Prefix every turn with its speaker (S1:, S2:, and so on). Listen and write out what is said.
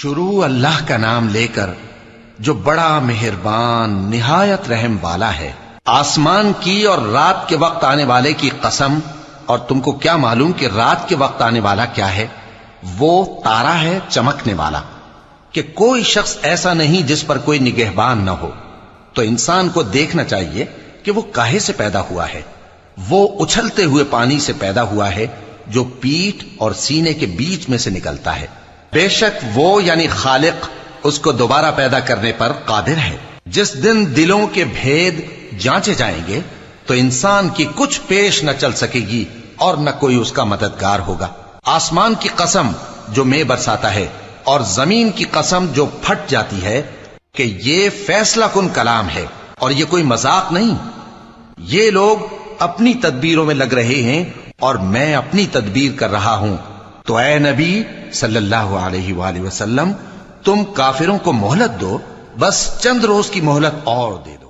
S1: شروع اللہ کا نام لے کر جو بڑا مہربان نہایت رحم والا ہے۔ آسمان کی اور رات کے وقت آنے والے کی قسم، اور تم کو کیا معلوم کہ رات کے وقت آنے والا کیا ہے؟ وہ تارا ہے چمکنے والا، کہ کوئی شخص ایسا نہیں جس پر کوئی نگہبان نہ ہو۔ تو انسان کو دیکھنا چاہیے کہ وہ کاہے سے پیدا ہوا ہے۔ وہ اچھلتے ہوئے پانی سے پیدا ہوا ہے جو پیٹھ اور سینے کے بیچ میں سے نکلتا ہے۔ بے شک وہ یعنی خالق اس کو دوبارہ پیدا کرنے پر قادر ہے۔ جس دن دلوں کے بھید جانچے جائیں گے تو انسان کی کچھ پیش نہ چل سکے گی اور نہ کوئی اس کا مددگار ہوگا۔ آسمان کی قسم جو مے برساتا ہے، اور زمین کی قسم جو پھٹ جاتی ہے، کہ یہ فیصلہ کن کلام ہے اور یہ کوئی مذاق نہیں۔ یہ لوگ اپنی تدبیروں میں لگ رہے ہیں اور میں اپنی تدبیر کر رہا ہوں۔ تو اے نبی صلی اللہ علیہ وآلہ وسلم، تم کافروں کو مہلت دو، بس چند روز کی مہلت اور دے دو۔